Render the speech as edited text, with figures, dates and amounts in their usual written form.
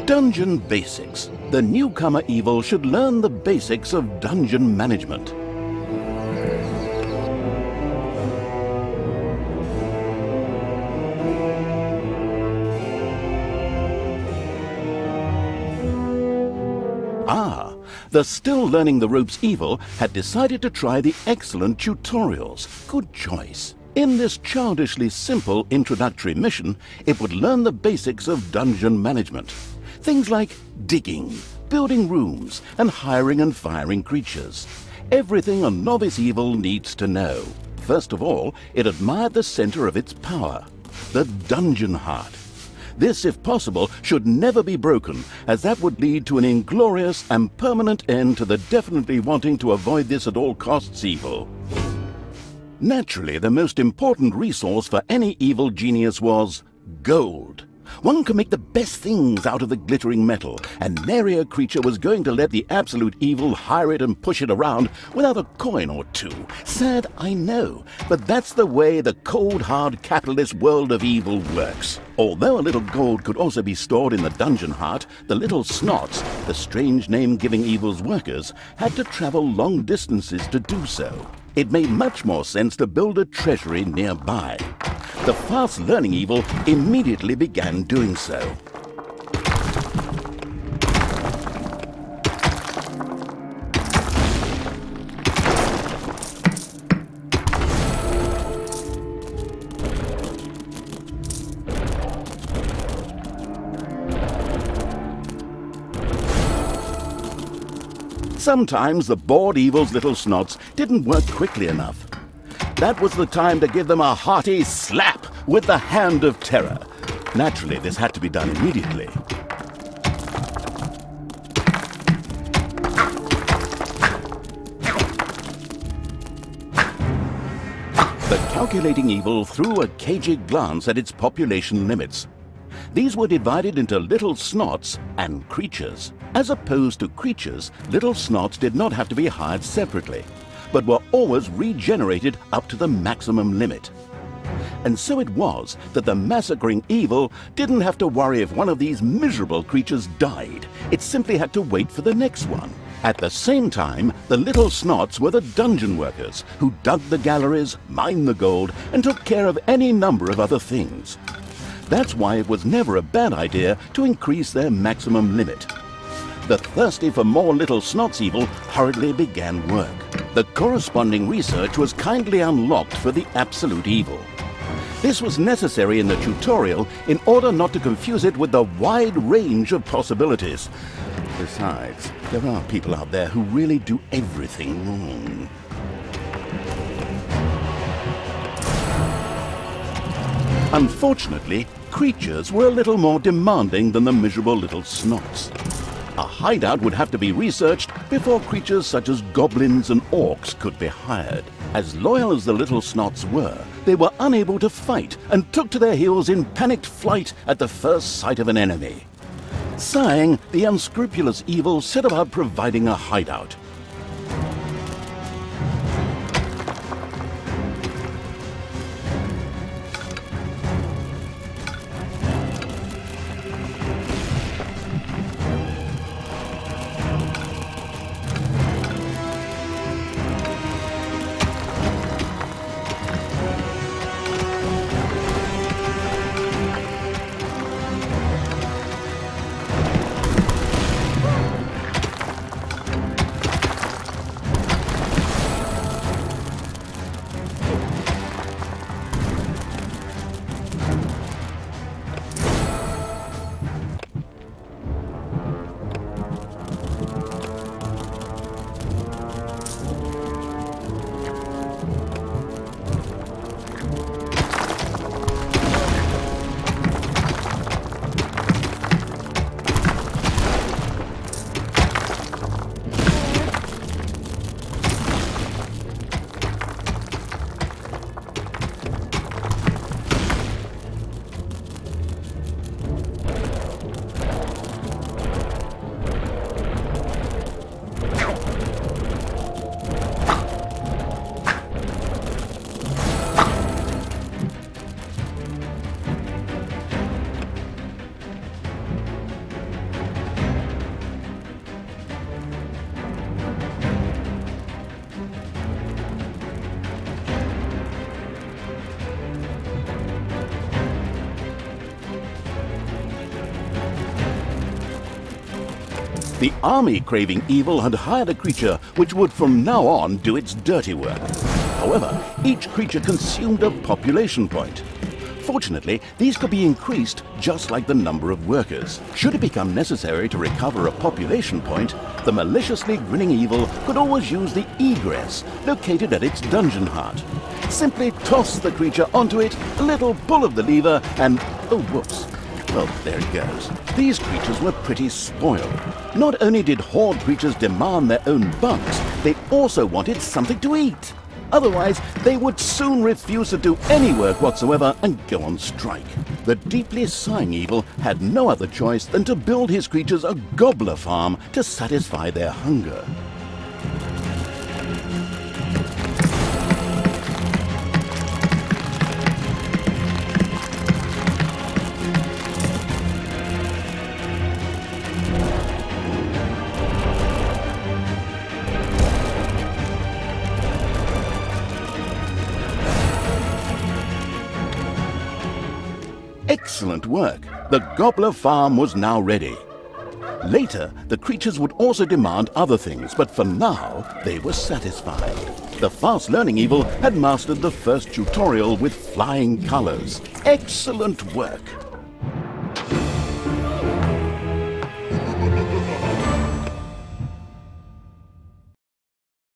Dungeon Basics. The newcomer evil should learn the basics of dungeon management. The still learning the ropes evil had decided to try the excellent tutorials. Good choice. In this childishly simple introductory mission, it would learn the basics of dungeon management. Things like digging, building rooms, and hiring and firing creatures. Everything a novice evil needs to know. First of all, it admired the center of its power, the dungeon heart. This, if possible, should never be broken, as that would lead to an inglorious and permanent end to the definitely wanting to avoid this at all costs evil. Naturally, the most important resource for any evil genius was gold. One can make the best things out of the glittering metal, and nary a creature was going to let the absolute evil hire it and push it around without a coin or two. Sad, I know, but that's the way the cold, hard capitalist world of evil works. Although a little gold could also be stored in the dungeon heart, the little snots, the strange name giving evil's workers, had to travel long distances to do so. It made much more sense to build a treasury nearby. The fast-learning evil immediately began doing so. Sometimes the bored evil's little snots didn't work quickly enough. That was the time to give them a hearty slap with the hand of terror. Naturally, this had to be done immediately. The calculating evil threw a cagey glance at its population limits. These were divided into little snots and creatures. As opposed to creatures, little snots did not have to be hired separately, but were always regenerated up to the maximum limit. And so it was that the massacring evil didn't have to worry if one of these miserable creatures died. It simply had to wait for the next one. At the same time, the little snots were the dungeon workers who dug the galleries, mined the gold, and took care of any number of other things. That's why it was never a bad idea to increase their maximum limit. The thirsty for more little snots evil hurriedly began work. The corresponding research was kindly unlocked for the absolute evil. This was necessary in the tutorial in order not to confuse it with the wide range of possibilities. Besides, there are people out there who really do everything wrong. Unfortunately, creatures were a little more demanding than the miserable little snots. A hideout would have to be researched before creatures such as goblins and orcs could be hired. As loyal as the little snots were, they were unable to fight and took to their heels in panicked flight at the first sight of an enemy. Sighing, the unscrupulous evil set about providing a hideout. The army craving evil had hired a creature which would from now on do its dirty work. However, each creature consumed a population point. Fortunately, these could be increased just like the number of workers. Should it become necessary to recover a population point, the maliciously grinning evil could always use the egress located at its dungeon heart. Simply toss the creature onto it, a little pull of the lever, and oh whoops. Well, there it goes. These creatures were pretty spoiled. Not only did horde creatures demand their own bunks, they also wanted something to eat. Otherwise, they would soon refuse to do any work whatsoever and go on strike. The deeply sighing evil had no other choice than to build his creatures a gobbler farm to satisfy their hunger. Excellent work. The gobbler farm was now ready. Later, the creatures would also demand other things, but for now, they were satisfied. The fast-learning evil had mastered the first tutorial with flying colors. Excellent work.